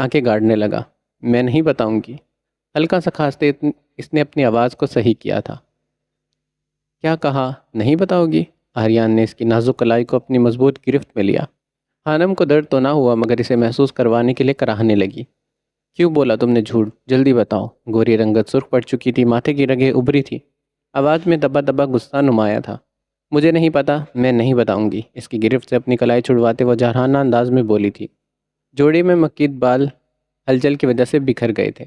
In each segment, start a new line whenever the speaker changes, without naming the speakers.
آنکھیں گاڑنے لگا۔ میں نہیں بتاؤں گی۔ ہلکا سا کھانستے اس نے اپنی آواز کو صحیح کیا تھا۔ کیا کہا؟ نہیں بتاؤ گی؟ آریان نے اس کی نازک کلائی کو اپنی مضبوط گرفت میں لیا۔ خانم کو درد تو نہ ہوا مگر اسے محسوس کروانے کے لیے کراہنے لگی۔ کیوں بولا تم نے جھوٹ؟ جلدی بتاؤ۔ گوری رنگت سرخ پڑ چکی تھی، ماتھے کی رگیں ابری تھی، آواز میں دبا دبا غصہ نمایاں تھا۔ مجھے نہیں پتا، میں نہیں بتاؤں گی۔ اس کی گرفت سے اپنی کلائی چھڑواتے وہ جارحانہ انداز میں بولی تھی۔ جوڑی میں مکید بال ہلچل کی وجہ سے بکھر گئے تھے۔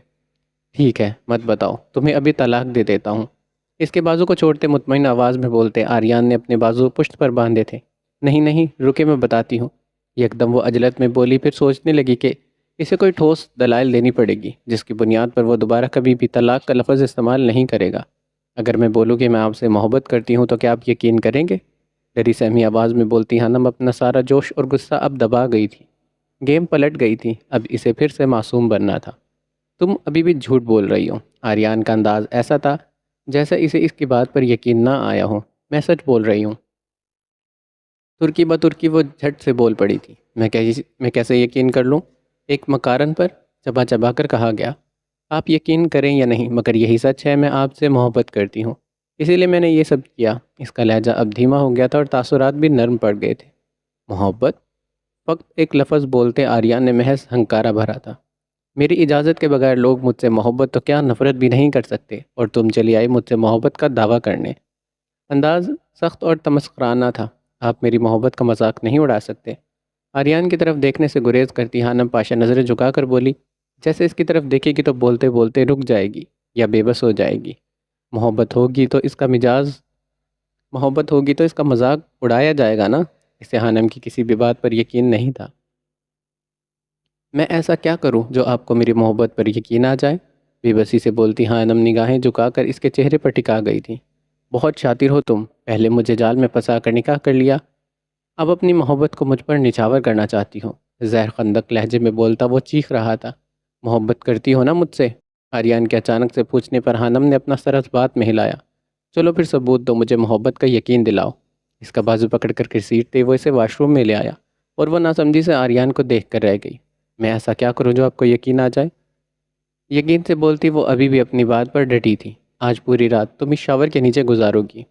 ٹھیک ہے مت بتاؤ، تمہیں ابھی طلاق دے دیتا ہوں۔ اس کے بازو کو چھوڑتے مطمئن آواز میں بولتے آریان نے اپنے بازو پشت پر باندھے تھے۔ نہیں نہیں رکے، میں بتاتی ہوں۔ یکدم وہ عجلت میں بولی، پھر سوچنے لگی کہ اسے کوئی ٹھوس دلائل دینی پڑے گی جس کی بنیاد پر وہ دوبارہ کبھی بھی طلاق کا لفظ استعمال نہیں کرے گا۔ اگر میں بولوں کہ میں آپ سے محبت کرتی ہوں تو کیا آپ یقین کریں گے؟ ڈری سہمی آواز میں بولتی خانم اپنا سارا جوش اور غصہ اب دبا گئی تھی۔ گیم پلٹ گئی تھی، اب اسے پھر سے معصوم بننا تھا۔ تم ابھی بھی جھوٹ بول رہی ہو۔ آریان کا انداز ایسا تھا جیسا اسے اس کی بات پر یقین نہ آیا ہو۔ میں سچ بول رہی ہوں۔ ترکی بترکی وہ جھٹ سے بول پڑی تھی۔ میں کیسے یقین کر لوں؟ ایک مکارن پر چبا چبا کر کہا گیا۔ آپ یقین کریں یا نہیں مگر یہی سچ ہے، میں آپ سے محبت کرتی ہوں، اسی لیے میں نے یہ سب کیا۔ اس کا لہجہ اب دھیما ہو گیا تھا اور تاثرات بھی نرم پڑ گئے تھے۔ محبت؟ فقط ایک لفظ بولتے آریان نے محض ہنکارا بھرا تھا۔ میری اجازت کے بغیر لوگ مجھ سے محبت تو کیا نفرت بھی نہیں کر سکتے، اور تم چلی آئی مجھ سے محبت کا دعویٰ کرنے۔ انداز سخت اور تمسخرانہ تھا۔ آپ میری محبت کا مذاق نہیں اڑا سکتے۔ آریان کی طرف دیکھنے سے گریز کرتی خانم پاشا نظریں جھکا کر بولی، جیسے اس کی طرف دیکھے گی تو بولتے بولتے رک جائے گی یا بے بس ہو جائے گی۔ محبت ہوگی تو اس کا مذاق اڑایا جائے گا نا؟ اسے خانم کی کسی بھی بات پر یقین نہیں تھا۔ میں ایسا کیا کروں جو آپ کو میری محبت پر یقین آ جائے؟ بے بسی سے بولتی خانم نگاہیں جھکا کر اس کے چہرے پر ٹکا گئی تھی۔ بہت شاطر ہو تم، پہلے مجھے جال میں پھنسا کر نکاح کر لیا، اب اپنی محبت کو مجھ پر نچھاور کرنا چاہتی ہو۔ زہر خندق لہجے میں بولتا وہ چیخ رہا تھا۔ محبت کرتی ہو نا مجھ سے؟ آریان کے اچانک سے پوچھنے پر خانم نے اپنا سر اس بات میں ہلایا۔ چلو پھر ثبوت دو، مجھے محبت کا یقین دلاؤ۔ اس کا بازو پکڑ کر گھسیٹتے وہ اسے واش روم میں لے آیا اور وہ ناسمجھی سے آریان کو دیکھ کر رہ گئی۔ میں ایسا کیا کروں جو آپ کو یقین آ جائے؟ یقین سے بولتی وہ ابھی بھی اپنی بات پر ڈٹی تھی۔ آج پوری رات تم اس شاور کے نیچے گزارو گی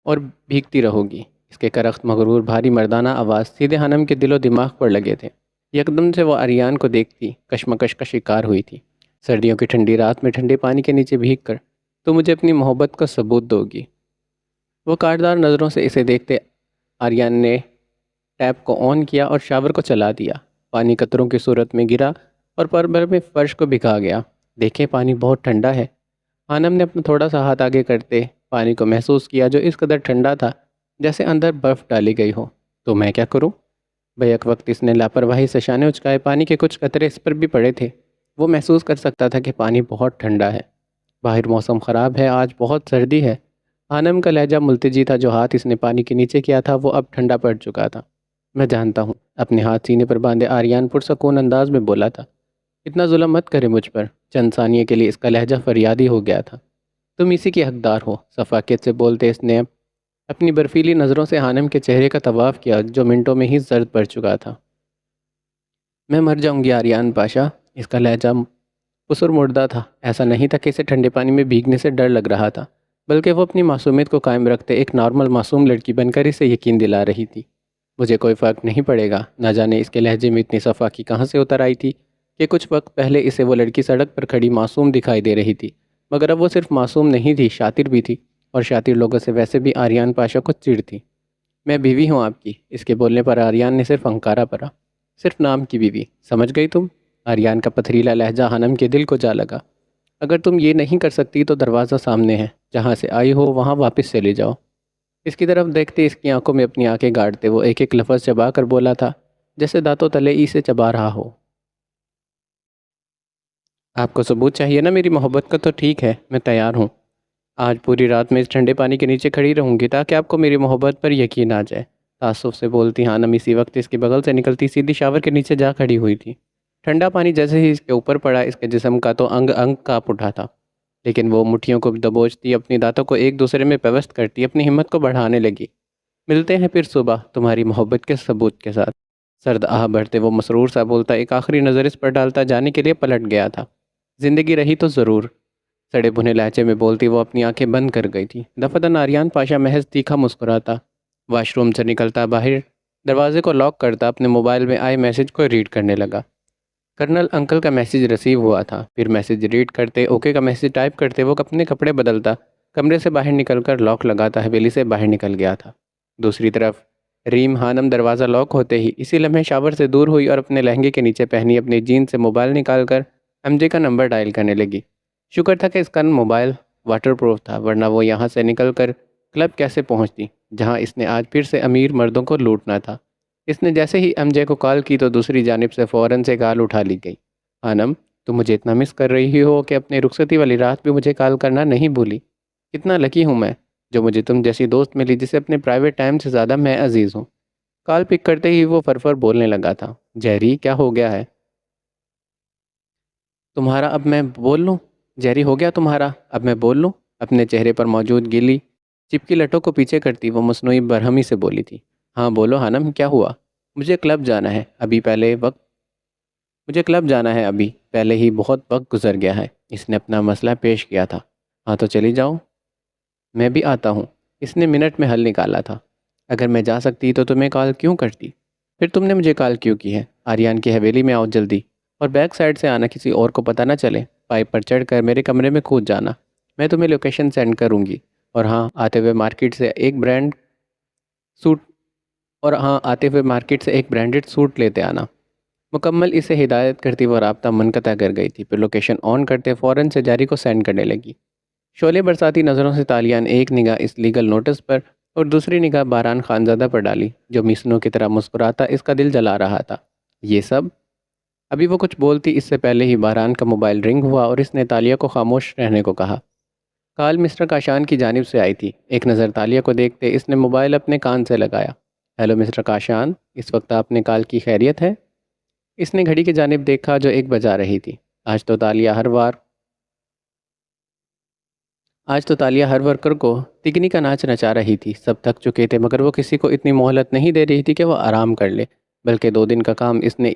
اور بھیگتی رہو گی۔ اس کے کرخت مغرور بھاری مردانہ آواز سیدھے خانم کے دل و دماغ پر لگے تھے۔ یکدم سے وہ آریان کو دیکھتی کشمکش کا شکار ہوئی تھی۔ سردیوں کی ٹھنڈی رات میں ٹھنڈے پانی کے نیچے بھیگ کر تو مجھے اپنی محبت کا ثبوت دو گی؟ وہ کاٹدار نظروں سے اسے دیکھتے آریان نے ٹیپ کو آن کیا اور شاور کو چلا دیا۔ پانی قطروں کی صورت میں گرا اور پر بھر میں فرش کو بھگا گیا۔ دیکھیں پانی بہت ٹھنڈا ہے۔ خانم نے اپنا تھوڑا سا ہاتھ آگے کرتے پانی کو محسوس کیا جو اس قدر ٹھنڈا تھا جیسے اندر برف ڈالی گئی ہو۔ تو میں کیا کروں؟ بیک وقت اس نے لاپرواہی سے شانے اچکائے۔ پانی کے کچھ قطرے اس پر بھی پڑے تھے۔ وہ محسوس کر سکتا تھا کہ پانی بہت ٹھنڈا ہے۔ باہر موسم خراب ہے، آج بہت سردی ہے۔ خانم کا لہجہ ملتجی تھا، جو ہاتھ اس نے پانی کے نیچے کیا تھا وہ اب ٹھنڈا پڑ چکا تھا۔ میں جانتا ہوں، اپنے ہاتھ سینے پر باندھے آریان پرسکون انداز میں بولا تھا۔ اتنا ظلم مت کرے مجھ پر۔ چند ثانیے کے لیے اس کا لہجہ فریادی ہو گیا تھا۔ تم اسی کی حقدار ہو، صفاقیت سے بولتے اس نے اپنی برفیلی نظروں سے خانم کے چہرے کا طواف کیا جو منٹوں میں ہی زرد پڑ چکا تھا۔ میں مر جاؤں گی آریان پاشا۔ اس کا لہجہ پسر مردہ تھا۔ ایسا نہیں تھا کہ اسے ٹھنڈے پانی میں بھیگنے سے ڈر لگ رہا تھا، بلکہ وہ اپنی معصومیت کو قائم رکھتے ایک نارمل معصوم لڑکی بن کر اسے یقین دلا رہی تھی۔ مجھے کوئی فرق نہیں پڑے گا۔ نہ جانے اس کے لہجے میں اتنی صفاقی کہاں سے اتر آئی تھی کہ کچھ وقت پہلے اسے وہ لڑکی سڑک پر کھڑی معصوم دکھائی دے رہی تھی، مگر اب وہ صرف معصوم نہیں تھی، شاطر بھی تھی، اور شاطر لوگوں سے ویسے بھی آریان پاشا کو چڑ تھی۔ میں بیوی ہوں آپ کی۔ اس کے بولنے پر آریان نے صرف ہنکارا بھرا۔ صرف نام کی بیوی، سمجھ گئی تم؟ آریان کا پتھریلا لہجہ خانم کے دل کو جا لگا۔ اگر تم یہ نہیں کر سکتی تو دروازہ سامنے ہے، جہاں سے آئی ہو وہاں واپس چلے جاؤ۔ اس کی طرف دیکھتے اس کی آنکھوں میں اپنی آنکھیں گاڑتے وہ ایک ایک لفظ چبا کر بولا تھا جیسے دانتوں تلے ای سے چبا رہا ہو۔ آپ کو ثبوت چاہیے نا میری محبت کا؟ تو ٹھیک ہے، میں تیار ہوں۔ آج پوری رات میں اس ٹھنڈے پانی کے نیچے کھڑی رہوں گی تاکہ آپ کو میری محبت پر یقین آ جائے۔ تعصب سے بولتی خانم اسی وقت اس کے بغل سے نکلتی سیدھی شاور کے نیچے جا کھڑی ہوئی تھی۔ ٹھنڈا پانی جیسے ہی اس کے اوپر پڑا اس کے جسم کا تو انگ انگ کانپ اٹھا تھا، لیکن وہ مٹھیوں کو دبوچتی اپنی دانتوں کو ایک دوسرے میں پیوست کرتی اپنی ہمت کو بڑھانے لگی۔ ملتے ہیں پھر صبح تمہاری محبت کے ثبوت کے ساتھ۔ سرد آہ بھرتے وہ مسرور سا بولتا، ایک آخری نظر اس پر ڈالتا، جانے کے لیے پلٹ گیا تھا۔ زندگی رہی تو ضرور، سڑے بھنے لہجے میں بولتی وہ اپنی آنکھیں بند کر گئی تھی۔ دفتر آریان پاشا محض تیکھا مسکراتا، واش روم سے نکلتا، باہر دروازے کو لاک کرتا، اپنے موبائل میں آئے میسج کو ریڈ کرنے لگا۔ کرنل انکل کا میسج ریسیو ہوا تھا، پھر میسج ریڈ کرتے، اوکے کا میسج ٹائپ کرتے وہ اپنے کپڑے بدلتا، کمرے سے باہر نکل کر لاک لگاتا، حویلی سے باہر نکل گیا تھا۔ دوسری طرف ریم خانم دروازہ لاک ہوتے ہی اسی لمحے شاور سے دور ہوئی اور اپنے لہنگے کے نیچے پہنی اپنی جینز سے موبائل نکال کر ایم جے کا نمبر ڈائل کرنے لگی۔ شکر تھا کہ اس کا موبائل واٹر پروف تھا، ورنہ وہ یہاں سے نکل کر کلب کیسے پہنچتی جہاں اس نے آج پھر سے امیر مردوں کو لوٹنا تھا۔ اس نے جیسے ہی ایم جے کو کال کی تو دوسری جانب سے فوراً سے کال اٹھا لی گئی۔ خانم، تم مجھے اتنا مس کر رہی ہو کہ اپنے رخصتی والی رات بھی مجھے کال کرنا نہیں بھولی۔ کتنا لکی ہوں میں جو مجھے تم جیسی دوست ملی جسے اپنے پرائیویٹ ٹائم سے زیادہ میں عزیز ہوں۔ کال پک کرتے ہی وہ فرفر بولنے لگا تھا، جیری کیا ہو گیا ہے تمہارا؟ اب میں بول لوں؟ جیری ہو گیا تمہارا؟ اب میں بول لوں؟ اپنے چہرے پر موجود گیلی چپکی لٹوں کو پیچھے کرتی وہ مصنوعی برہمی سے بولی تھی۔ ہاں بولو خانم، کیا ہوا؟ مجھے کلب جانا ہے ابھی، پہلے ہی بہت وقت گزر گیا ہے۔ اس نے اپنا مسئلہ پیش کیا تھا۔ ہاں تو چلی جاؤ، میں بھی آتا ہوں۔ اس نے منٹ میں حل نکالا تھا۔ اگر میں جا سکتی تو تمہیں کال کیوں کرتی؟ پھر تم نے مجھے کال کیوں کی ہے؟ آریان کی حویلی میں آؤ جلدی، اور بیک سائڈ سے آنا، کسی اور کو پتہ نہ چلے۔ پائپ پر چڑھ کر میرے کمرے میں کود جانا، میں تمہیں لوکیشن سینڈ کروں گی۔ اور ہاں آتے ہوئے مارکیٹ سے ایک برانڈڈ سوٹ لیتے آنا۔ مکمل اسے ہدایت کرتی وہ رابطہ منقطع کر گئی تھی، پھر لوکیشن آن کرتے فوراً سے جاری کو سینڈ کرنے لگی۔ شعلے برساتی نظروں سے تالیہ نے ایک نگاہ اس لیگل نوٹس پر اور دوسری نگاہ باران خانزادہ پر ڈالی جو میسنوں کی طرح مسکراتا اس کا دل جلا رہا تھا۔ یہ سب؟ ابھی وہ کچھ بولتی اس سے پہلے ہی باران کا موبائل رنگ ہوا اور اس نے تالیہ کو خاموش رہنے کو کہا۔ کال مسٹر کاشان کی جانب سے آئی تھی۔ ایک نظر تالیہ کو دیکھتے اس نے موبائل اپنے کان سے لگایا۔ ہیلو مسٹر کاشان، اس وقت آپ نے کال کی، خیریت ہے؟ اس نے گھڑی کی جانب دیکھا جو 1 بجا رہی تھی۔ آج تو تالیہ ہر ورکر کو تکنی کا ناچ نچا رہی تھی۔ سب تھک چکے تھے مگر وہ کسی کو اتنی مہلت نہیں دے رہی تھی کہ وہ آرام کر لے، بلکہ 2 دن کا کام اس نے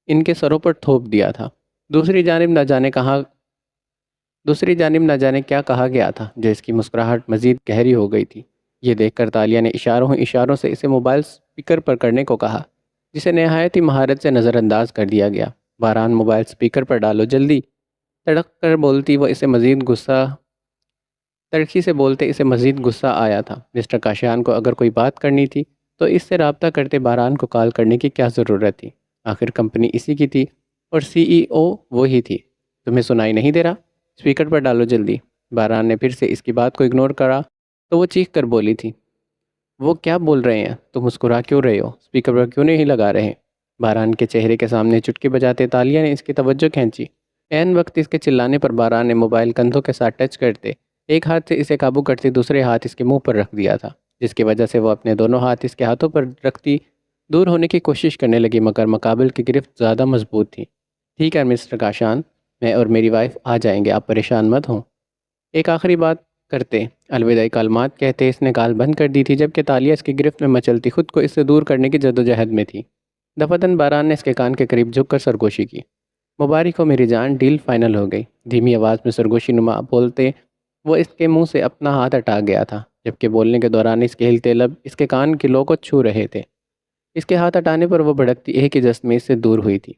ان کے سروں پر تھوپ دیا تھا۔ دوسری جانب نہ جانے کیا کہا گیا تھا جو اس کی مسکراہٹ مزید گہری ہو گئی تھی۔ یہ دیکھ کر تالیہ نے اشاروں سے اسے موبائل سپیکر پر کرنے کو کہا، جسے نہایت ہی مہارت سے نظر انداز کر دیا گیا۔ باران، موبائل سپیکر پر ڈالو جلدی، تڑخی سے بولتے اسے مزید غصہ آیا تھا۔ مسٹر کاشان کو اگر کوئی بات کرنی تھی تو اس سے رابطہ کرتے باران کو کال کرنے کی کیا ضرورت تھی؟ آخر کمپنی اسی کی تھی اور سی ای او وہی تھی۔ تمہیں سنائی نہیں دے رہا؟ سپیکر پر ڈالو جلدی۔ باران نے پھر سے اس کی بات کو اگنور کرا تو وہ چیخ کر بولی تھی، وہ کیا بول رہے ہیں؟ تم مسکرا کیوں رہے ہو؟ سپیکر پر کیوں نہیں لگا رہے؟ باران کے چہرے کے سامنے چٹکی بجاتے تالیہ نے اس کی توجہ کھینچی۔ عین وقت اس کے چلانے پر باران نے موبائل کندھوں کے ساتھ ٹچ کرتے ایک ہاتھ سے اسے قابو کرتی دوسرے ہاتھ اس کے منہ پر رکھ دیا تھا، جس کی وجہ سے وہ اپنے دونوں ہاتھ اس کے ہاتھوں پر رکھتی دور ہونے کی کوشش کرنے لگی، مگر مقابل کی گرفت زیادہ مضبوط تھی۔ ٹھیک ہے مسٹر کاشان، میں اور میری وائف آ جائیں گے، آپ پریشان مت ہوں۔ ایک آخری بات کرتے الوداعی کلمات کہتے اس نے کال بند کر دی تھی، جبکہ تالیہ اس کی گرفت میں مچلتی خود کو اس سے دور کرنے کی جدوجہد میں تھی۔ دفتن باران نے اس کے کان کے قریب جھک کر سرگوشی کی۔ مبارک ہو میری جان، ڈیل فائنل ہو گئی۔ دھیمی آواز میں سرگوشی نما بولتے وہ اس کے منہ سے اپنا ہاتھ ہٹا گیا تھا، جبکہ بولنے کے دوران اس کے ہلتے لب اس کے کان کی لو کو چھو رہے تھے۔ اس کے ہاتھ ہٹانے پر وہ بھڑکتی ایک ہی جست میں اس سے دور ہوئی تھی۔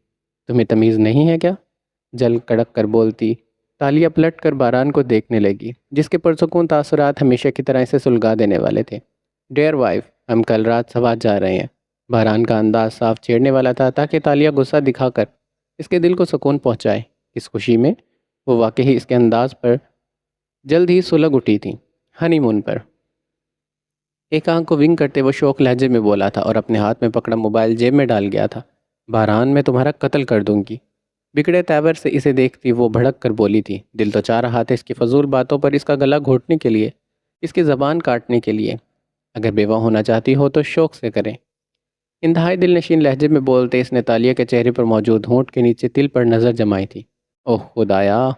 تمہیں تمیز نہیں ہے کیا؟ جل کڑک کر بولتی تالیہ پلٹ کر باران کو دیکھنے لگی، جس کے پرسکون تاثرات ہمیشہ کی طرح اسے سلگا دینے والے تھے۔ ڈیئر وائف، ہم کل رات سوات جا رہے ہیں۔ باران کا انداز صاف چھیڑنے والا تھا تاکہ تالیہ غصہ دکھا کر اس کے دل کو سکون پہنچائے۔ اس خوشی میں وہ واقعی اس کے انداز پر جلد ہی سلگ اٹھی تھی۔ ہنی مون پر ایک آنکھ کو ونگ کرتے وہ شوق لہجے میں بولا تھا اور اپنے ہاتھ میں پکڑا موبائل جیب میں ڈال گیا تھا۔ باران، میں تمہارا قتل کر دوں گی۔ بگڑے تیور سے اسے دیکھتی وہ بھڑک کر بولی تھی۔ دل تو چاہ رہا تھا اس کی فضول باتوں پر اس کا گلا گھونٹنے کے لیے، اس کی زبان کاٹنے کے لیے۔ اگر بیوہ ہونا چاہتی ہو تو شوق سے کریں۔ انتہائی دل نشین لہجے میں بولتے اس نے تالیہ کے چہرے پر موجود ہونٹ کے نیچے تل پر نظر جمائی تھی۔ اوہ خدایا!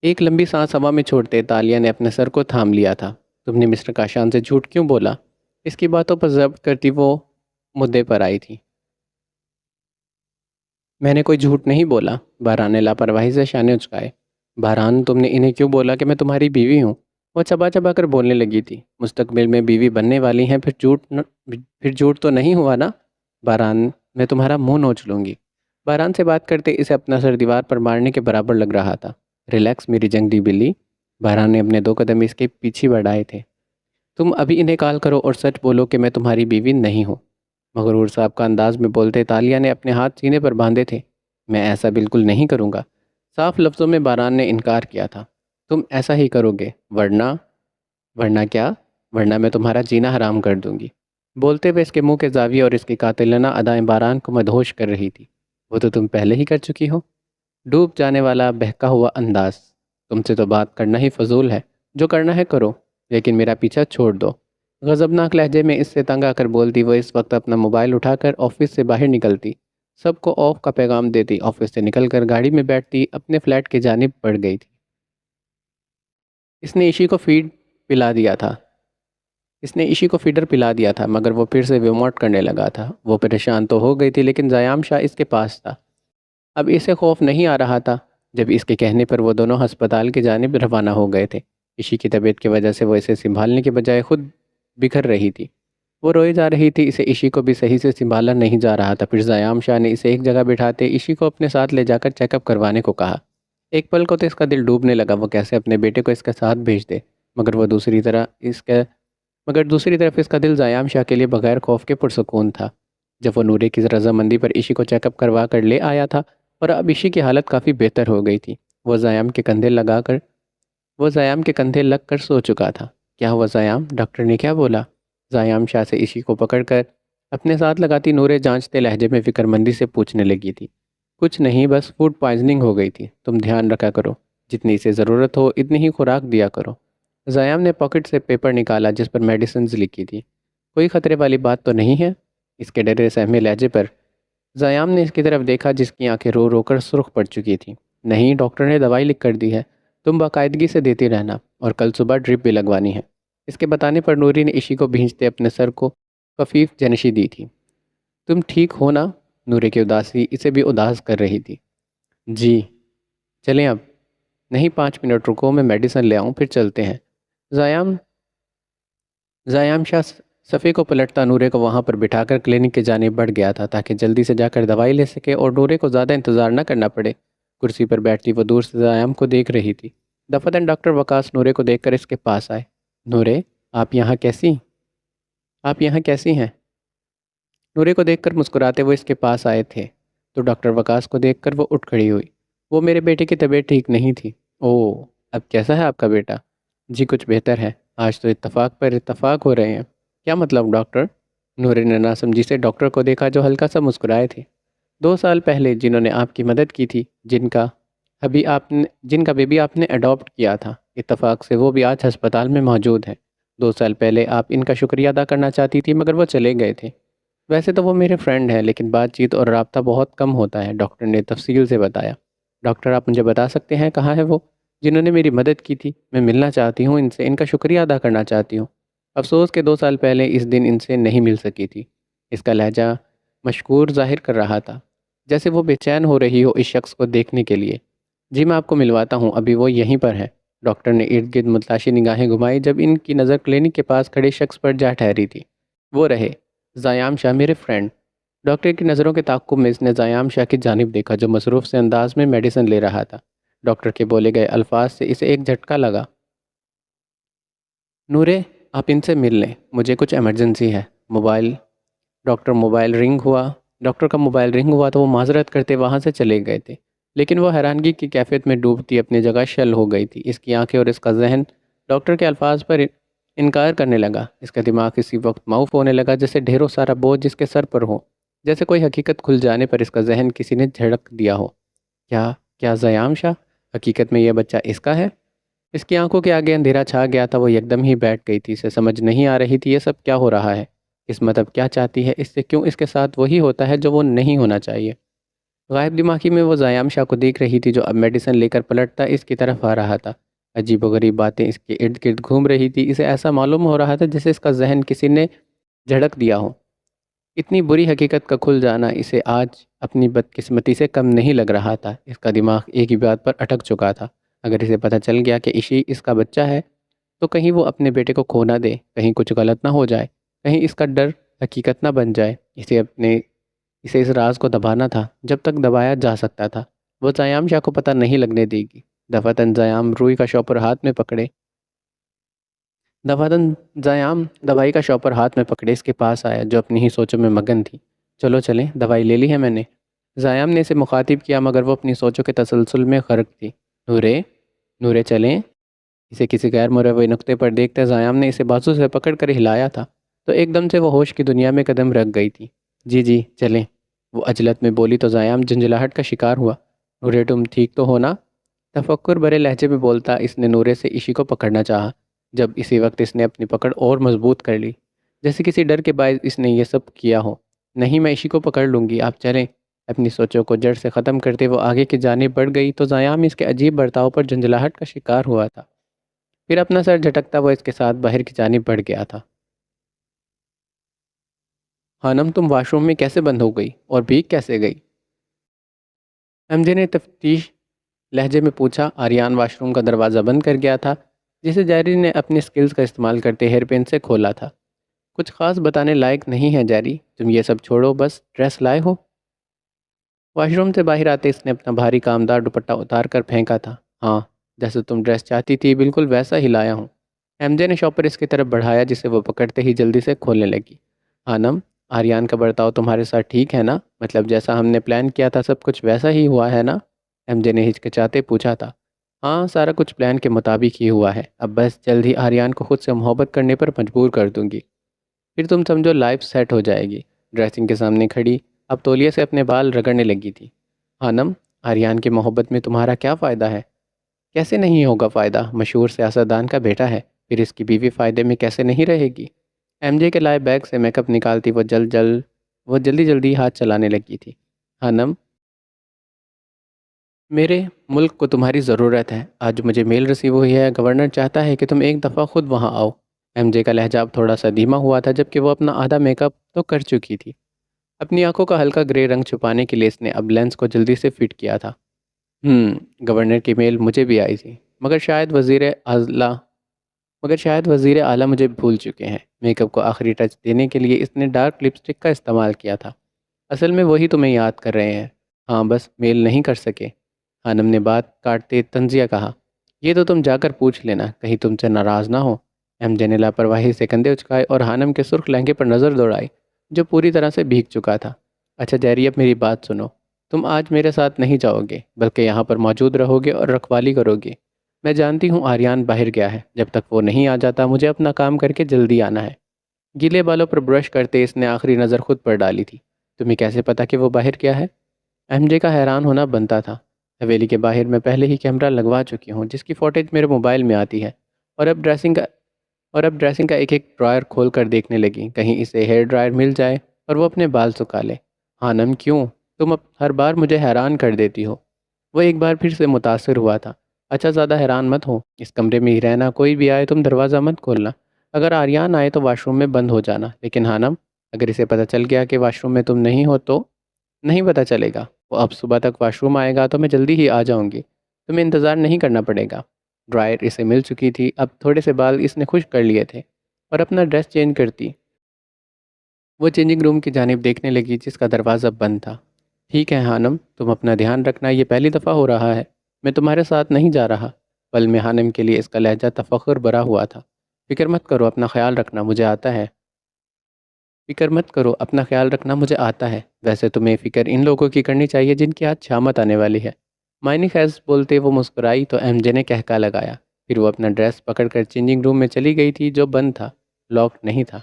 ایک لمبی سانس ہوا میں چھوڑتے تالیہ نے اپنے سر کو تھام لیا تھا۔ تم نے مسٹر کاشان سے جھوٹ کیوں بولا؟ اس کی باتوں پر ضبط کرتی وہ مدعے پر آئی تھی۔ میں نے کوئی جھوٹ نہیں بولا، بہران نے لاپرواہی سے شانے اچکائے۔ بہران، تم نے انہیں کیوں بولا کہ میں تمہاری بیوی ہوں؟ وہ چبا چبا کر بولنے لگی تھی۔ مستقبل میں بیوی بننے والی ہیں، پھر جھوٹ تو نہیں ہوا نا؟ بہران، میں تمہارا منہ نوچ لوں گی۔ بہران سے بات کرتے اسے اپنا سر دیوار پر مارنے کے برابر لگ رہا تھا۔ ریلیکس میری جنگلی بلی۔ بہران نے اپنے 2 قدم اس کے پیچھے بڑھائے تھے۔ تم ابھی انہیں کال کرو اور سچ بولو کہ میں تمہاری بیوی نہیں ہوں۔ مغرور صاحب کا انداز میں بولتے تالیہ نے اپنے ہاتھ سینے پر باندھے تھے۔ میں ایسا بالکل نہیں کروں گا، صاف لفظوں میں بہران نے انکار کیا تھا۔ تم ایسا ہی کرو گے، ورنہ کیا؟ ورنہ میں تمہارا جینا حرام کر دوں گی۔ بولتے ہوئے اس کے منہ کے زاویے اور اس کی قاتلانہ ادائیں بہران کو مدہوش کر رہی تھی۔ وہ تو تم پہلے ہی کر چکی ہو۔ ڈوب جانے والا بہکا ہوا انداز۔ تم سے تو بات کرنا ہی فضول ہے، جو کرنا ہے کرو، لیکن میرا پیچھا چھوڑ دو۔ غضبناک لہجے میں اس سے تنگ آ کر بولتی وہ اس وقت اپنا موبائل اٹھا کر آفس سے باہر نکلتی، سب کو آف کا پیغام دیتی، آفس سے نکل کر گاڑی میں بیٹھتی، اپنے فلیٹ کی جانب بڑھ گئی تھی۔ اس نے ایشی کو فیڈر پلا دیا تھا مگر وہ پھر سے ویموٹ کرنے لگا تھا۔ وہ پریشان تو ہو گئی تھی لیکن زیام شاہ اس کے پاس تھا۔ اب اسے خوف نہیں آ رہا تھا۔ جب اس کے کہنے پر وہ دونوں ہسپتال کی جانب روانہ ہو گئے تھے۔ ایشی کی طبیعت کی وجہ سے وہ اسے سنبھالنے کے بجائے خود بکھر رہی تھی۔ وہ روئی جا رہی تھی، اسے ایشی کو بھی صحیح سے سنبھالا نہیں جا رہا تھا۔ پھر زیام شاہ نے اسے ایک جگہ بٹھاتے ایشی کو اپنے ساتھ لے جا کر چیک اپ کروانے کو کہا۔ ایک پل کو تو اس کا دل ڈوبنے لگا، وہ کیسے اپنے بیٹے کو اس کے ساتھ بھیج دے، مگر دوسری طرف اس کا دل زیام شاہ کے لیے بغیر خوف کے پرسکون تھا۔ جب وہ نورے کی رضامندی پر ایشی کو چیک اپ کروا کر لے آیا تھا اور اب ایشی کی حالت کافی بہتر ہو گئی تھی، وہ زیام کے کندھے لگ کر سو چکا تھا۔ کیا ہوا زیام؟ ڈاکٹر نے کیا بولا؟ زیام شاہ سے ایشی کو پکڑ کر اپنے ساتھ لگاتی نورے جانچتے لہجے میں فکر مندی سے پوچھنے لگی تھی۔ کچھ نہیں، بس فوڈ پوائزننگ ہو گئی تھی، تم دھیان رکھا کرو، جتنی اسے ضرورت ہو اتنی ہی خوراک دیا کرو۔ زیام نے پاکٹ سے پیپر نکالا جس پر میڈیسنز لکھی تھی۔ کوئی خطرے والی بات تو نہیں ہے؟ اس کے ڈرے سہمے لہجے پر زیام نے اس کی طرف دیکھا جس کی آنکھیں رو رو کر سرخ پڑ چکی تھیں۔ نہیں، ڈاکٹر نے دوائی لکھ کر دی ہے، تم باقاعدگی سے دیتی رہنا، اور کل صبح ڈرپ بھی لگوانی ہے۔ اس کے بتانے پر نوری نے ایشی کو بھینچتے اپنے سر کو خفیف جنشی دی تھی۔ تم ٹھیک ہو نا؟ نورے کی اداسی اسے بھی اداس کر رہی تھی۔ جی، چلیں اب؟ نہیں، 5 منٹ رکو، میں میڈیسن لے آؤں پھر چلتے ہیں۔ زیام شاہ صفحے کو پلٹتا نورے کو وہاں پر بٹھا کر کلینک کے جانب بڑھ گیا تھا تاکہ جلدی سے جا کر دوائی لے سکے اور نورے کو زیادہ انتظار نہ کرنا پڑے۔ کرسی پر بیٹھتی وہ دور سے زیام کو دیکھ رہی تھی۔ دفتن ڈاکٹر وقاص نورے کو دیکھ کر اس کے پاس آئے۔ نورے، آپ یہاں کیسی ہیں؟ نورے کو دیکھ کر مسکراتے وہ اس کے پاس آئے تھے تو ڈاکٹر وقاص کو دیکھ کر وہ اٹھ کھڑی ہوئی۔ وہ میرے بیٹے کی طبیعت ٹھیک نہیں تھی۔ اوہ، اب کیسا ہے آپ کا بیٹا؟ جی کچھ بہتر ہے، آج تو اتفاق پر اتفاق ہو رہے ہیں۔ کیا مطلب ڈاکٹر؟ نورے نے ناسمجھی سے ڈاکٹر کو دیکھا جو ہلکا سا مسکرائے تھے۔ 2 سال پہلے جنہوں نے آپ کی مدد کی تھی، جن کا بیبی آپ نے اڈاپٹ کیا تھا، اتفاق سے وہ بھی آج ہسپتال میں موجود ہے۔ 2 سال پہلے آپ ان کا شکریہ ادا کرنا چاہتی تھی مگر وہ چلے گئے تھے۔ ویسے تو وہ میرے فرینڈ ہیں لیکن بات چیت اور رابطہ بہت کم ہوتا ہے، ڈاکٹر نے تفصیل سے بتایا۔ ڈاکٹر، آپ مجھے بتا سکتے ہیں کہاں ہے وہ جنہوں نے میری مدد کی تھی؟ میں ملنا چاہتی ہوں ان سے، ان کا شکریہ ادا کرنا چاہتی ہوں۔ افسوس کہ 2 سال پہلے اس دن ان سے نہیں مل سکی تھی۔ اس کا لہجہ مشکور ظاہر کر رہا تھا، جیسے وہ بے چین ہو رہی ہو اس شخص کو دیکھنے کے لیے۔ جی میں آپ کو ملواتا ہوں، ابھی وہ یہیں پر ہے۔ ڈاکٹر نے ارد گرد متلاشی نگاہیں گھمائی جب ان کی نظر کلینک کے پاس کھڑے شخص پر جا ٹھہری تھی۔ وہ رہے، زیام شاہ، میرے فرینڈ۔ ڈاکٹر کی نظروں کے تعاقب میں اس نے زیام شاہ کی جانب دیکھا جو مصروف سے انداز میں میڈیسن لے رہا تھا۔ ڈاکٹر کے بولے گئے الفاظ سے اسے ایک جھٹکا لگا۔ نورے، آپ ان سے مل لیں، مجھے کچھ ایمرجنسی ہے۔ ڈاکٹر کا موبائل رنگ ہوا تو وہ معذرت کرتے وہاں سے چلے گئے تھے، لیکن وہ حیرانگی کی کیفیت میں ڈوبتی اپنی جگہ شل ہو گئی تھی۔ اس کی آنکھیں اور اس کا ذہن ڈاکٹر کے الفاظ پر انکار کرنے لگا۔ اس کا دماغ اسی وقت معاف ہونے لگا جیسے ڈھیروں سارا بوجھ جس کے سر پر ہو، جیسے کوئی حقیقت کھل جانے پر اس کا ذہن کسی نے جھڑک دیا ہو۔ کیا زیام شاہ حقیقت میں یہ بچہ اس کا ہے؟ اس کی آنکھوں کے آگے اندھیرا چھا گیا تھا، وہ یکدم ہی بیٹھ گئی تھی۔ اسے سمجھ نہیں آ رہی تھی یہ سب کیا ہو رہا ہے، قسمت اب کیا چاہتی ہے اس سے، کیوں اس کے ساتھ وہی ہوتا ہے جو وہ نہیں ہونا چاہیے۔ غائب دماغی میں وہ زیام شاہ کو دیکھ رہی تھی جو اب میڈیسن لے کر پلٹتا اس کی طرف آ رہا تھا۔ عجیب و غریب باتیں اس کے ارد گرد گھوم رہی تھی۔ اسے ایسا معلوم ہو رہا تھا جیسے اس کا ذہن کسی نے جھڑک دیا ہو۔ اتنی بری حقیقت کا کھل جانا اسے آج اپنی بدقسمتی سے کم نہیں لگ رہا تھا۔ اس کا دماغ ایک ہی بات پر اٹک چکا تھا، اگر اسے پتہ چل گیا کہ ایشی اس کا بچہ ہے تو کہیں وہ اپنے بیٹے کو کھو نہ دے، کہیں کچھ غلط نہ ہو جائے، کہیں اس کا ڈر حقیقت نہ بن جائے۔ اسے اس راز کو دبانا تھا جب تک دبایا جا سکتا تھا۔ وہ زیام شاہ کو پتہ نہیں لگنے دے گی۔ دفعتاً زیام روئی کا شاپر ہاتھ میں پکڑے دفعتاً زیام دوائی کا شاپر ہاتھ میں پکڑے اس کے پاس آیا، جو اپنی ہی سوچوں میں مگن تھی۔ چلو چلیں، دوائی لے لی ہے میں نے۔ زیام نے اسے مخاطب کیا مگر وہ اپنی سوچوں کے تسلسل میں غرق تھی۔ نورے، نورے چلیں۔ اسے کسی غیر مروّی نقطے پر دیکھتے زیام نے اسے بازو سے پکڑ کر ہلایا تھا تو ایک دم سے وہ ہوش کی دنیا میں قدم رکھ گئی تھی۔ جی جی چلیں، وہ عجلت میں بولی تو زیام جھنجھلاہٹ کا شکار ہوا۔ نورے تم ٹھیک تو ہو نا؟ تفکر بھرے لہجے میں بولتا اس نے نورے سے ایشی کو پکڑنا چاہا، جب اسی وقت اس نے اپنی پکڑ اور مضبوط کر لی، جیسے کسی ڈر کے باعث اس نے یہ سب کیا ہو۔ نہیں، میں ایشی کو پکڑ لوں گی، آپ چلیں۔ اپنی سوچوں کو جڑ سے ختم کرتے وہ آگے کی جانب بڑھ گئی تو زیام اس کے عجیب برتاؤ پر جھنجھلاہٹ کا شکار ہوا تھا۔ پھر اپنا سر جھٹکتا وہ اس کے ساتھ باہر کی جانب بڑھ گیا تھا۔ خانم تم واش روم میں کیسے بند ہو گئی اور بھیگ کیسے گئی؟ ایم جے نے تفتیش لہجے میں پوچھا۔ آریان واش روم کا دروازہ بند کر گیا تھا، جسے جیری نے اپنی سکلز کا استعمال کرتے ہیئر پین سے کھولا تھا۔ کچھ خاص بتانے لائق نہیں ہے جیری، تم یہ سب چھوڑو، بس ڈریس لائے ہو؟ واش روم سے باہر آتے اس نے اپنا بھاری کامدار دوپٹہ اتار کر پھینکا تھا۔ ہاں، جیسے تم ڈریس چاہتی تھی بالکل ویسا ہی لایا ہوں۔ ایم جے نے شاپر اس کی طرف بڑھایا جسے وہ پکڑتے ہی جلدی سے کھولنے لگی۔ خانم، آریان کا برتاؤ تمہارے ساتھ ٹھیک ہے نا؟ مطلب جیسا ہم نے پلان کیا تھا سب کچھ ویسا ہی ہوا ہے نا؟ ایم جے نے ہچکچاتے پوچھا تھا۔ ہاں، سارا کچھ پلان کے مطابق ہی ہوا ہے، اب بس جلد ہی آریان کو خود سے محبت کرنے پر مجبور کر دوں گی، پھر تم سمجھو لائف سیٹ ہو جائے گی۔ ڈریسنگ کے سامنے کھڑی اب تولیے سے اپنے بال رگڑنے لگی تھی۔ خانم، آریان کی محبت میں تمہارا کیا فائدہ ہے؟ کیسے نہیں ہوگا فائدہ؟ مشہور سیاستدان کا بیٹا ہے، پھر اس کی بیوی فائدے میں کیسے نہیں رہے گی؟ ایم جے کے لائے بیگ سے میک اپ نکالتی وہ جلدی جلدی ہاتھ چلانے لگی تھی۔ خانم، میرے ملک کو تمہاری ضرورت ہے۔ آج مجھے میل ریسیو ہوئی ہے، گورنر چاہتا ہے کہ تم ایک دفعہ خود وہاں آؤ۔ ایم جے کا لہجہ اب تھوڑا سا دھیما ہوا تھا جبکہ وہ اپنا آدھا میک اپ تو کر چکی تھی۔ اپنی آنکھوں کا ہلکا گرے رنگ چھپانے کے لیے اس نے اب لینس کو جلدی سے فٹ کیا تھا۔ گورنر کی میل مجھے بھی آئی تھی، مگر شاید وزیر اعلیٰ مجھے بھول چکے ہیں۔ میک اپ کو آخری ٹچ دینے کے لیے اس نے ڈارک لپسٹک کا استعمال کیا تھا۔ اصل میں وہی تمہیں یاد کر رہے ہیں۔ ہاں، بس میل نہیں کر سکے۔ خانم نے بات کاٹتے طنزیہ کہا۔ یہ تو تم جا کر پوچھ لینا، کہیں تم سے ناراض نہ ہو۔ ایم جے نے لاپرواہی سے کندھے اچکائے اور خانم کے سرخ لہنگے پر نظر دوڑائی جو پوری طرح سے بھیگ چکا تھا۔ اچھا جیری، اب میری بات سنو۔ تم آج میرے ساتھ نہیں جاؤ گے بلکہ یہاں پر موجود رہو گے اور رکھوالی کرو گے۔ میں جانتی ہوں آریان باہر گیا ہے، جب تک وہ نہیں آ جاتا مجھے اپنا کام کر کے جلدی آنا ہے۔ گیلے بالوں پر برش کرتے اس نے آخری نظر خود پر ڈالی تھی۔ تمہیں کیسے پتا کہ وہ باہر گیا ہے؟ ایم جے کا حیران ہونا بنتا تھا۔ حویلی کے باہر میں پہلے ہی کیمرہ لگوا چکی ہوں جس کی فوٹیج میرے موبائل میں آتی ہے، اور اب ڈریسنگ کا ایک ایک ڈرائر کھول کر دیکھنے لگی، کہیں اسے ہیئر ڈرائر مل جائے اور وہ اپنے بال سکھا لے۔ خانم کیوں؟ تم اب ہر بار مجھے حیران کر دیتی ہو۔ وہ ایک بار پھر سے متاثر ہوا تھا۔ اچھا زیادہ حیران مت ہو، اس کمرے میں ہی رہنا، کوئی بھی آئے تم دروازہ مت کھولنا۔ اگر آریان آئے تو واش روم میں بند ہو جانا، لیکن خانم اگر اسے پتہ چل گیا کہ واش روم میں تم نہیں ہو تو؟ نہیں پتہ چلے گا، وہ اب صبح تک واش روم آئے گا تو میں جلدی ہی آ جاؤں گی، تمہیں انتظار نہیں کرنا پڑے گا۔ ڈرائر اسے مل چکی تھی، اب تھوڑے سے بال اس نے خشک کر لیے تھے اور اپنا ڈریس چینج کرتی وہ چینجنگ روم کی جانب دیکھنے لگی جس کا دروازہ بند تھا۔ ٹھیک ہے خانم، تم اپنا دھیان رکھنا، یہ پہلی دفعہ ہو رہا ہے، میں تمہارے ساتھ نہیں جا رہا۔ پل میں خانم کے لیے اس کا لہجہ تفخر بھرا ہوا تھا۔ فکر مت کرو، اپنا خیال رکھنا، مجھے آتا ہے۔ فکر مت کرو، اپنا خیال رکھنا، مجھے آتا ہے۔ ویسے تمہیں فکر ان لوگوں کی کرنی چاہیے جن کی آج شامت آنے والی ہے۔ معنی خیز بولتے وہ مسکرائی تو ایم جے نے کہکا لگایا، پھر وہ اپنا ڈریس پکڑ کر چینجنگ روم میں چلی گئی تھی جو بند تھا، لاک نہیں تھا۔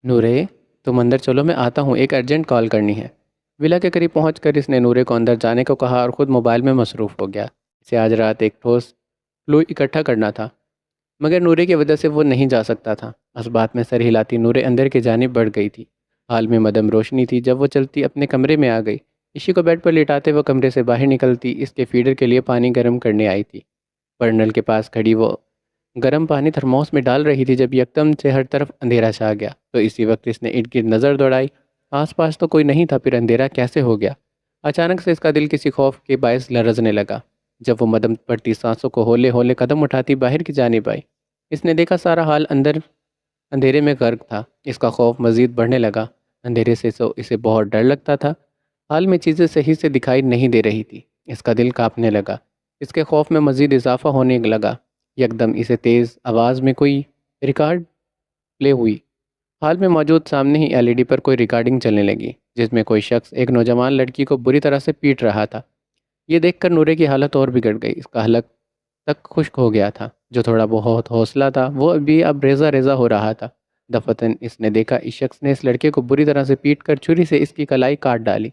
نورے، تم اندر چلو، میں آتا ہوں، ایک ارجنٹ کال کرنی ہے۔ ولا کے قریب پہنچ کر اس نے نورے کو اندر جانے کو کہا اور خود موبائل میں مصروف ہو گیا۔ اسے آج رات ایک ٹھوس کلو اکٹھا کرنا تھا، مگر نورے کی وجہ سے وہ نہیں جا سکتا تھا۔ اس بات میں سر ہلاتی نورے اندر کی جانب بڑھ گئی تھی۔ حال میں مدم روشنی تھی جب وہ چلتی اپنے کمرے میں آ گئی۔ ایشی کو بیڈ پر لٹاتے وہ کمرے سے باہر نکلتی اس کے فیڈر کے لیے پانی گرم کرنے آئی تھی۔ برنل کے پاس کھڑی وہ گرم پانی تھرموس میں ڈال رہی تھی جب یکدم سے ہر طرف اندھیرا چھا گیا۔ تو اسی وقت اس نے ارد گرد نظر دوڑائی۔ آس پاس تو کوئی نہیں تھا، پھر اندھیرا کیسے ہو گیا؟ اچانک سے اس کا دل کسی خوف کے باعث لرزنے لگا۔ جب وہ مدم پڑتی سانسوں کو ہولے ہولے قدم اٹھاتی باہر کی جانب آئی، اس نے دیکھا سارا حال اندھیرے میں غرق تھا۔ اس کا خوف مزید بڑھنے لگا۔ اندھیرے سے اسے بہت ڈر لگتا تھا۔ حال میں چیزیں صحیح سے دکھائی نہیں دے رہی تھی۔ اس کا دل کانپنے لگا۔ اس کے خوف میں مزید اضافہ ہونے لگا۔ یکدم اسے تیز آواز میں کوئی ریکارڈ پلے ہوئی۔ حال میں موجود سامنے ہی LED پر کوئی ریکارڈنگ چلنے لگی، جس میں کوئی شخص ایک نوجوان لڑکی کو بری طرح سے پیٹ رہا تھا۔ یہ دیکھ کر نورے کی حالت اور بگڑ گئی۔ اس کا حلق تک خشک ہو گیا تھا۔ جو تھوڑا بہت حوصلہ تھا وہ بھی اب ریزہ ریزہ ہو رہا تھا۔ دفتن اس نے دیکھا اس شخص نے اس لڑکے کو بری طرح سے پیٹ کر چھری سے اس کی کلائی کاٹ ڈالی۔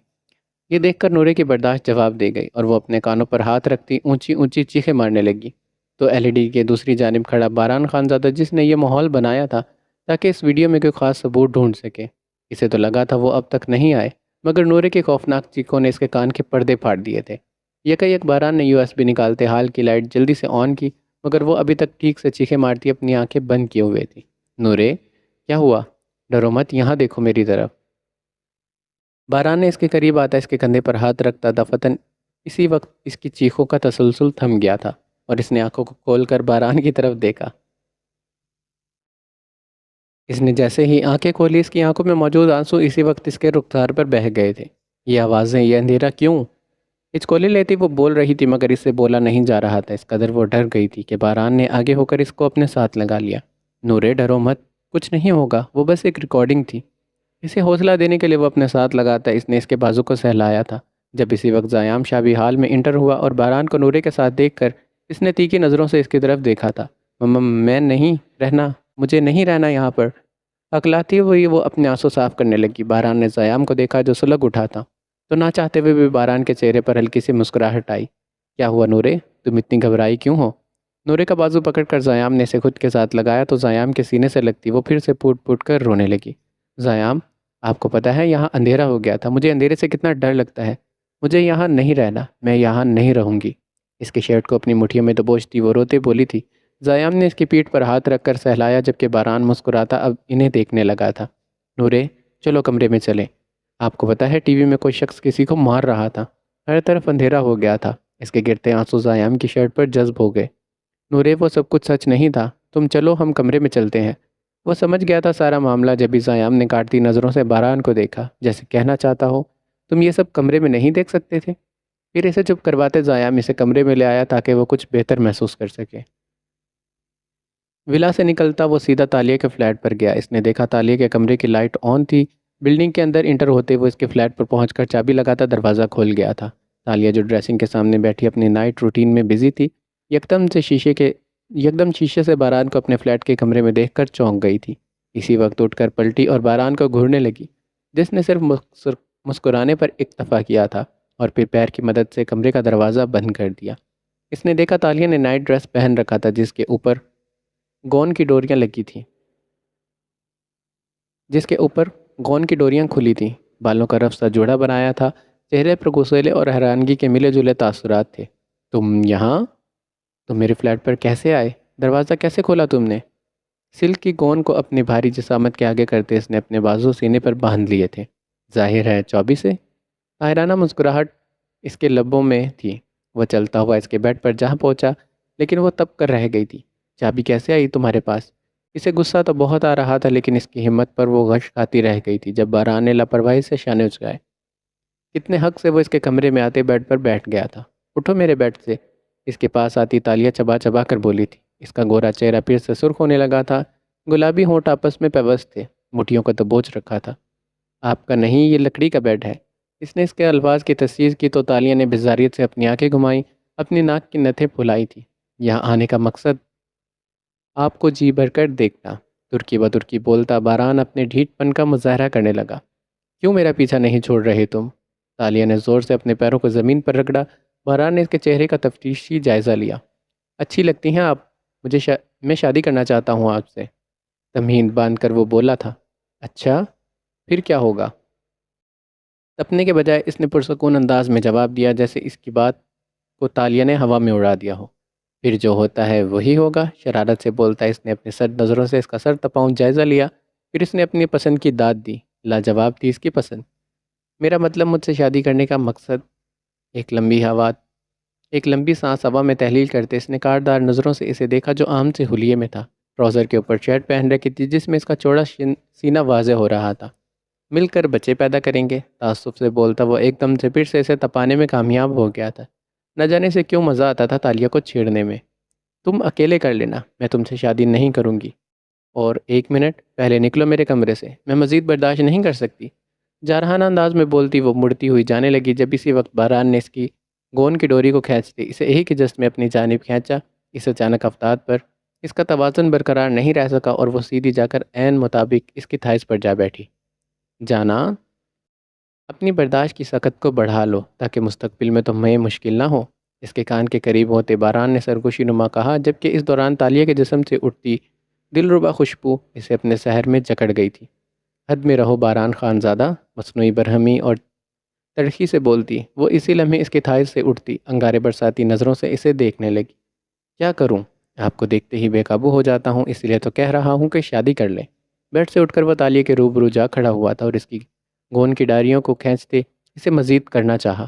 یہ دیکھ کر نورے کی برداشت جواب دے گئی اور وہ اپنے کانوں پر ہاتھ رکھتی اونچی اونچی چیخیں مارنے لگی۔ تو LED کے دوسری جانب کھڑا باران خانزادہ، جس نے یہ ماحول بنایا تھا تاکہ اس ویڈیو میں کوئی خاص ثبوت ڈھونڈ سکے، اسے تو لگا تھا وہ اب تک نہیں آئے، مگر نورے کے خوفناک چیخوں نے اس کے کان کے پردے پھاڑ دیے تھے۔ یکایک باران نے USB نکالتے حال کی لائٹ جلدی سے آن کی، مگر وہ ابھی تک ٹھیک سے چیخیں مارتی اپنی آنکھیں بند کیے ہوئے تھی۔ نورے، کیا ہوا؟ ڈرو مت، یہاں دیکھو میری طرف۔ باران نے اس کے قریب آتا اس کے کندھے پر ہاتھ رکھتا دفتن اسی وقت اس کی چیخوں کا تسلسل تھم گیا تھا اور اس نے آنکھوں کو کھول کر باران کی طرف دیکھا۔ اس نے جیسے ہی آنکھیں کھولی، اس کی آنکھوں میں موجود آنسو اسی وقت اس کے رخسار پر بہہ گئے تھے۔ یہ آوازیں، یہ اندھیرا کیوں؟ ہچکولے لیتی وہ بول رہی تھی، مگر اس سے بولا نہیں جا رہا تھا۔ اس قدر وہ ڈر گئی تھی کہ باران نے آگے ہو کر اس کو اپنے ساتھ لگا لیا۔ نورے، ڈرو مت، کچھ نہیں ہوگا، وہ بس ایک ریکارڈنگ تھی۔ اسے حوصلہ دینے کے لیے وہ اپنے ساتھ لگاتا اس نے اس کے بازو کو سہلایا تھا۔ جب اسی وقت زیام شاہ بھی حال میں انٹر ہوا اور باران کو نورے کے ساتھ دیکھ کر اس نے تیکھی نظروں سے اس کی طرف دیکھا تھا۔ میں نہیں رہنا، مجھے نہیں رہنا یہاں پر۔ اکلاتی ہوئی وہ اپنے آنسو صاف کرنے لگی۔ باران نے زیام کو دیکھا جو سلگ اٹھا تھا، تو نہ چاہتے ہوئے بھی باران کے چہرے پر ہلکی سی مسکراہٹ آئی۔ کیا ہوا نورے، تم اتنی گھبرائی کیوں ہو؟ نورے کا بازو پکڑ کر زیام نے اسے خود کے ساتھ لگایا تو زیام کے سینے سے لگتی وہ پھر سے پھوٹ پھوٹ کر رونے لگی۔ زیام، آپ کو پتہ ہے یہاں اندھیرا ہو گیا تھا، مجھے اندھیرے سے کتنا ڈر لگتا ہے، مجھے یہاں نہیں رہنا، میں یہاں نہیں رہوں گی۔ اس کی شرٹ کو اپنی مٹھیوں میں دبوچتی وہ روتے بولی تھی۔ زیام نے اس کی پیٹھ پر ہاتھ رکھ کر سہلایا، جبکہ باران مسکراتا اب انہیں دیکھنے لگا تھا۔ نورے، چلو کمرے میں چلیں۔ آپ کو پتہ ہے ٹی وی میں کوئی شخص کسی کو مار رہا تھا، ہر طرف اندھیرا ہو گیا تھا۔ اس کے گرتے آنسو زیام کی شرٹ پر جذب ہو گئے۔ نورے، وہ سب کچھ سچ نہیں تھا، تم چلو ہم کمرے میں چلتے ہیں۔ وہ سمجھ گیا تھا سارا معاملہ جب ہی زیام نے کاٹتی نظروں سے باران کو دیکھا، جیسے کہنا چاہتا ہو تم یہ سب کمرے میں نہیں دیکھ سکتے تھے۔ پھر اسے چپ کرواتے زیام اسے کمرے میں لے آیا تاکہ وہ کچھ بہتر محسوس کر سکے۔ ولا سے نکلتا وہ سیدھا تالیہ کے فلیٹ پر گیا۔ اس نے دیکھا تالیہ کے کمرے کی لائٹ آن تھی۔ بلڈنگ کے اندر انٹر ہوتے وہ اس کے فلیٹ پر پہنچ کر چابی لگاتا دروازہ کھول گیا تھا۔ تالیہ جو ڈریسنگ کے سامنے بیٹھی اپنی نائٹ روٹین میں بزی تھی، یکدم شیشے سے باران کو اپنے فلیٹ کے کمرے میں دیکھ کر چونک گئی تھی۔ اسی وقت اٹھ کر پلٹی اور باران کو گھورنے لگی، جس نے صرف مسکرانے پر اکتفا کیا تھا اور پھر پیر کی مدد سے کمرے کا دروازہ بند کر دیا۔ اس نے دیکھا تالیہ نے نائٹ ڈریس پہن رکھا تھا، جس کے اوپر گون کی ڈوریاں لگی تھیں، گون کی ڈوریاں کھلی تھیں۔ بالوں کا رف سا جوڑا بنایا تھا، چہرے پر غصے اور حیرانگی کے ملے جلے تاثرات تھے۔ تم میرے فلیٹ پر کیسے آئے؟ دروازہ کیسے کھولا تم نے؟ سلک کی گون کو اپنی بھاری جسامت کے آگے کرتے اس نے اپنے بازو سینے پر باندھ لیے تھے۔ ظاہر ہے 24 سے؟ حیرانہ مسکراہٹ اس کے لبوں میں تھی۔ وہ چلتا ہوا اس کے بیڈ پر جہاں پہنچا، لیکن وہ تب کر رہ گئی تھی۔ چابی کیسے آئی تمہارے پاس؟ اسے غصہ تو بہت آ رہا تھا، لیکن اس کی ہمت پر وہ غش کھاتی رہ گئی تھی جب باران نے لاپرواہی سے شانے اچکائے۔ کتنے حق سے وہ اس کے کمرے میں آتے بیڈ پر بیٹھ گیا تھا۔ اٹھو میرے بیڈ سے، اس کے پاس آتی تالیہ چبا چبا کر بولی تھی۔ اس کا گورا چہرہ پھر سے سرخ ہونے لگا تھا، گلابی ہونٹ آپس میں پیوست تھے، مٹھیوں کو دبوچ رکھا تھا۔ آپ کا نہیں، یہ لکڑی کا بیڈ ہے۔ اس نے اس کے الفاظ کی تصدیق کی تو تالیہ نے بزاریت سے اپنی آنکھیں گھمائیں، اپنی ناک کی نتھیں پھلائی تھی۔ یہاں آنے کا مقصد آپ کو جی بھر کر دیکھنا۔ ترکی و ترکی بولتا باران اپنے ڈھیٹ پن کا مظاہرہ کرنے لگا۔ کیوں میرا پیچھا نہیں چھوڑ رہے تم؟ تالیہ نے زور سے اپنے پیروں کو زمین پر رگڑا۔ باران نے اس کے چہرے کا تفتیشی جائزہ لیا۔ اچھی لگتی ہیں آپ، میں شادی کرنا چاہتا ہوں آپ سے، تمہین باندھ کر وہ بولا تھا۔ اچھا، پھر کیا ہوگا؟ تپنے کے بجائے اس نے پرسکون انداز میں جواب دیا، جیسے اس کی بات کو تالیہ نے ہوا میں اڑا دیا ہو۔ پھر جو ہوتا ہے وہی ہوگا، شرارت سے بولتا اس نے اپنے سر نظروں سے اس کا سر تپاؤں جائزہ لیا، پھر اس نے اپنی پسند کی داد دی، لاجواب تھی اس کی پسند۔ میرا مطلب مجھ سے شادی کرنے کا مقصد۔ ایک لمبی ہوا ایک لمبی سانس ہوا میں تحلیل کرتے اس نے کاردار نظروں سے اسے دیکھا جو عام سے حلیے میں تھا، ٹراؤزر کے اوپر شرٹ پہن رکھی تھی جس میں اس کا چوڑا سینہ واضح ہو رہا تھا۔ مل کر بچے پیدا کریں گے، تعصب سے بولتا وہ ایک دم سے پھر سے اسے تپانے میں کامیاب ہو گیا تھا۔ نہ جانے سے کیوں مزہ آتا تھا تالیہ کو چھیڑنے میں۔ تم اکیلے کر لینا، میں تم سے شادی نہیں کروں گی۔ اور ایک منٹ پہلے نکلو میرے کمرے سے، میں مزید برداشت نہیں کر سکتی۔ جارحانہ انداز میں بولتی وہ مڑتی ہوئی جانے لگی جب اسی وقت باران نے اس کی گون کی ڈوری کو کھینچتے اسے ایک ہی جست میں اپنی جانب کھینچا۔ اس اچانک افتاد پر اس کا توازن برقرار نہیں رہ سکا اور وہ سیدھی جا کر عین مطابق اس کی تھائس پر جا بیٹھی۔ جانا، اپنی برداشت کی سخت کو بڑھا لو تاکہ مستقبل میں تمہیں مشکل نہ ہو، اس کے کان کے قریب ہوتے باران نے سرگوشی نما کہا، جبکہ اس دوران تالیہ کے جسم سے اٹھتی دلربا خوشبو اسے اپنے سحر میں جکڑ گئی تھی۔ حد میں رہو باران خانزادہ، مصنوعی برہمی اور تڑخی سے بولتی وہ اسی لمحے اس کے تھائس سے اٹھتی انگارے برساتی نظروں سے اسے دیکھنے لگی۔ کیا کروں؟ آپ کو دیکھتے ہی بے قابو ہو جاتا ہوں، اس لیے تو کہہ رہا ہوں کہ شادی کر لیں۔ بیڈ سے اٹھ کر وہ تالیہ کے روبرو جا کھڑا ہوا تھا اور اس کی گون کی ڈاریوں کو کھینچتے اسے مزید کرنا چاہا۔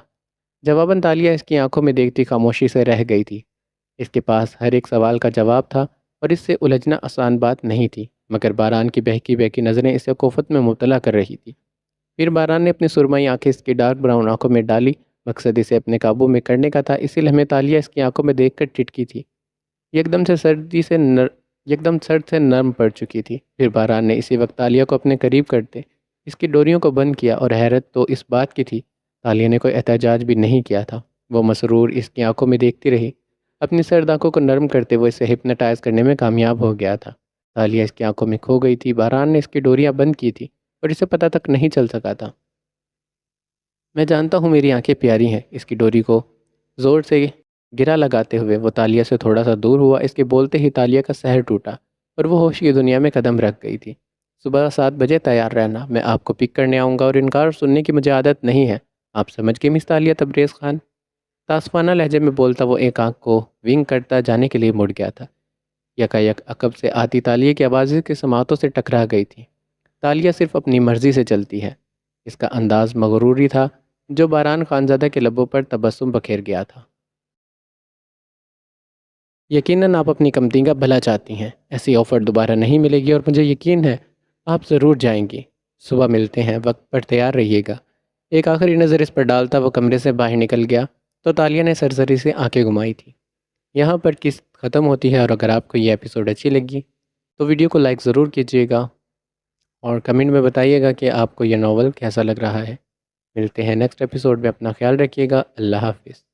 جواباً تالیہ اس کی آنکھوں میں دیکھتی خاموشی سے رہ گئی تھی۔ اس کے پاس ہر ایک سوال کا جواب تھا اور اس سے الجھنا آسان بات نہیں تھی، مگر باران کی بہکی بہکی نظریں اسے کوفت میں مبتلا کر رہی تھی۔ پھر باران نے اپنی سرمئی آنکھیں اس کی ڈارک براؤن آنکھوں میں ڈالی، مقصد اسے اپنے قابو میں کرنے کا تھا۔ اسی لمحے تالیہ اس کی آنکھوں میں دیکھ کر ٹٹکی تھی، یکدم سرد سے نرم پڑ چکی تھی۔ پھر باران نے اسی وقت تالیہ کو اپنے قریب کرتے اس کی ڈوریوں کو بند کیا، اور حیرت تو اس بات کی تھی تالیہ نے کوئی احتجاج بھی نہیں کیا تھا۔ وہ مسرور اس کی آنکھوں میں دیکھتی رہی، اپنی سرد آنکھوں کو نرم کرتے وہ اسے ہپناٹائز کرنے میں کامیاب ہو گیا تھا۔ تالیہ اس کی آنکھوں میں کھو گئی تھی، باران نے اس کی ڈوریاں بند کی تھی اور اسے پتہ تک نہیں چل سکا تھا۔ میں جانتا ہوں میری آنکھیں پیاری ہیں، اس کی ڈوری کو زور سے گرا لگاتے ہوئے وہ تالیہ سے تھوڑا سا دور ہوا۔ اس کے بولتے ہی تالیہ کا سحر ٹوٹا اور وہ ہوش کی دنیا میں قدم رکھ گئی تھی۔ صبح 7 بجے تیار رہنا، میں آپ کو پک کرنے آؤں گا، اور انکار سننے کی مجھے عادت نہیں ہے۔ آپ سمجھ گئے مس تالیہ تبریز خان؟ تعصبانہ لہجے میں بولتا وہ ایک آنکھ کو ونگ کرتا جانے کے لیے مڑ گیا تھا۔ یکایک عقب سے آتی تالیہ کی آوازیں کے سماعتوں سے ٹکرا گئی تھی۔ تالیہ صرف اپنی مرضی سے چلتی ہے، اس کا انداز مغروری تھا جو باران خانزادہ کے لبوں پر تبسم بکھیر گیا تھا۔ یقیناً آپ اپنی کمپنی کا بھلا چاہتی ہیں، ایسی آفر دوبارہ نہیں ملے گی اور مجھے یقین ہے آپ ضرور جائیں گی۔ صبح ملتے ہیں، وقت پر تیار رہیے گا۔ ایک آخری نظر اس پر ڈالتا وہ کمرے سے باہر نکل گیا تو تالیہ نے سرسری سے آنکھیں گھمائی تھی۔ یہاں پر قسط ختم ہوتی ہے، اور اگر آپ کو یہ ایپیسوڈ اچھی لگی تو ویڈیو کو لائک ضرور کیجیے گا اور کمنٹ میں بتائیے گا کہ آپ کو یہ ناول کیسا لگ رہا ہے۔ ملتے ہیں نیکسٹ ایپیسوڈ میں، اپنا خیال رکھیے گا۔ اللہ حافظ۔